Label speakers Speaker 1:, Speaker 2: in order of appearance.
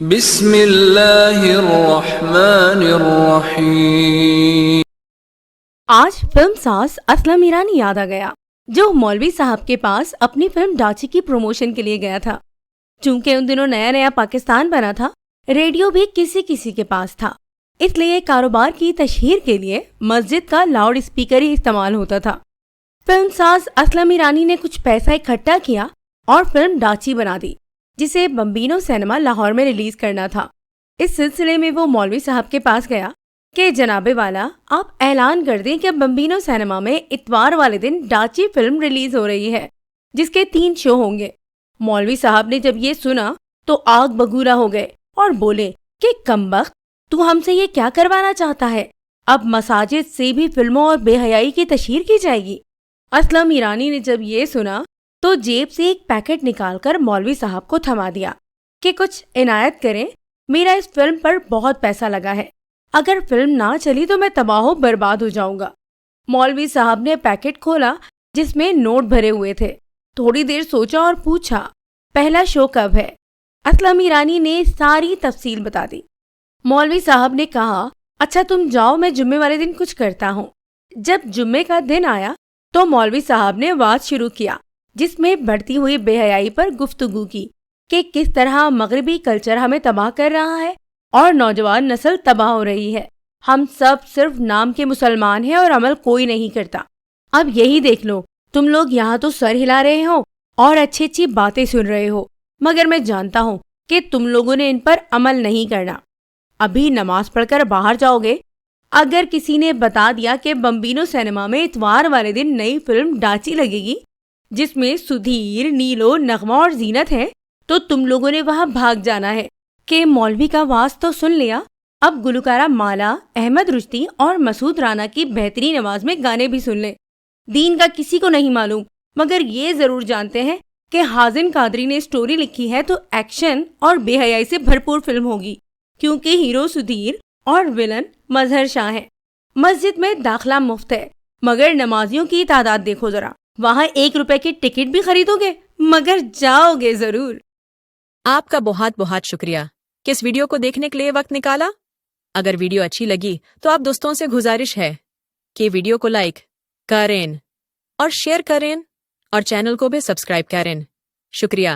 Speaker 1: بسم اللہ الرحمن الرحیم۔
Speaker 2: آج فلم ساز اسلم ایرانی یاد آ گیا جو مولوی صاحب کے پاس اپنی فلم ڈاچی کی پروموشن کے لیے گیا تھا۔ چونکہ ان دنوں نیا نیا پاکستان بنا تھا، ریڈیو بھی کسی کسی کے پاس تھا، اس لیے کاروبار کی تشہیر کے لیے مسجد کا لاؤڈ اسپیکر ہی استعمال ہوتا تھا۔ فلم ساز اسلم ایرانی نے کچھ پیسہ اکٹھا کیا اور فلم ڈاچی بنا دی، جسے بمبینو سینما لاہور میں ریلیز کرنا تھا۔ اس سلسلے میں وہ مولوی صاحب کے پاس گیا کہ جناب والا، آپ اعلان کر دیں کہ بمبینو سینما میں اتوار والے دن ڈاچی فلم ریلیز ہو رہی ہے، جس کے 3 شو ہوں گے۔ مولوی صاحب نے جب یہ سنا تو آگ بگولا ہو گئے اور بولے کہ کمبخت، تو ہم سے یہ کیا کروانا چاہتا ہے؟ اب مساجد سے بھی فلموں اور بے حیائی کی تشہیر کی جائے گی۔ اسلم ایرانی نے جب یہ سنا تو جیب سے ایک پیکٹ نکال کر مولوی صاحب کو تھما دیا کہ کچھ عنایت کریں، میرا اس فلم پر بہت پیسہ لگا ہے، اگر فلم نہ چلی تو میں تباہ و برباد ہو جاؤں گا۔ مولوی صاحب نے پیکٹ کھولا جس میں نوٹ بھرے ہوئے تھے، تھوڑی دیر سوچا اور پوچھا، پہلا شو کب ہے؟ اسلم ایرانی نے ساری تفصیل بتا دی۔ مولوی صاحب نے کہا، اچھا تم جاؤ، میں جمعے والے دن کچھ کرتا ہوں۔ جب جمعے کا دن آیا تو مولوی صاحب نے واز شروع کیا، جس میں بڑھتی ہوئی بے حیائی پر گفتگو کی کہ کس طرح مغربی کلچر ہمیں تباہ کر رہا ہے اور نوجوان نسل تباہ ہو رہی ہے۔ ہم سب صرف نام کے مسلمان ہیں اور عمل کوئی نہیں کرتا۔ اب یہی دیکھ لو، تم لوگ یہاں تو سر ہلا رہے ہو اور اچھی اچھی باتیں سن رہے ہو، مگر میں جانتا ہوں کہ تم لوگوں نے ان پر عمل نہیں کرنا۔ ابھی نماز پڑھ کر باہر جاؤ گے؟ اگر کسی نے بتا دیا کہ بمبینو سینما میں اتوار والے دن نئی فلم ڈاچی لگے گی جس میں سدھیر، نیلو، نغمہ اور زینت ہے، تو تم لوگوں نے وہاں بھاگ جانا ہے کہ مولوی کا واز تو سن لیا، اب گلوکارہ مالا، احمد رشدی اور مسعود رانا کی بہترین آواز میں گانے بھی سن لیں۔ دین کا کسی کو نہیں معلوم، مگر یہ ضرور جانتے ہیں کہ حازن قادری نے سٹوری لکھی ہے تو ایکشن اور بے حیائی سے بھرپور فلم ہوگی، کیونکہ ہیرو سدھیر اور ولن مظہر شاہ ہیں۔ مسجد میں داخلہ مفت ہے، مگر نمازیوں کی تعداد دیکھو ذرا، وہاں 1 روپے کی ٹکٹ بھی خریدو گے مگر جاؤ گے ضرور۔
Speaker 3: آپ کا بہت بہت شکریہ کہ اس ویڈیو کو دیکھنے کے لیے وقت نکالا۔ اگر ویڈیو اچھی لگی تو آپ دوستوں سے گزارش ہے کہ ویڈیو کو لائک کریں اور شیئر کریں اور چینل کو بھی سبسکرائب کریں۔ شکریہ۔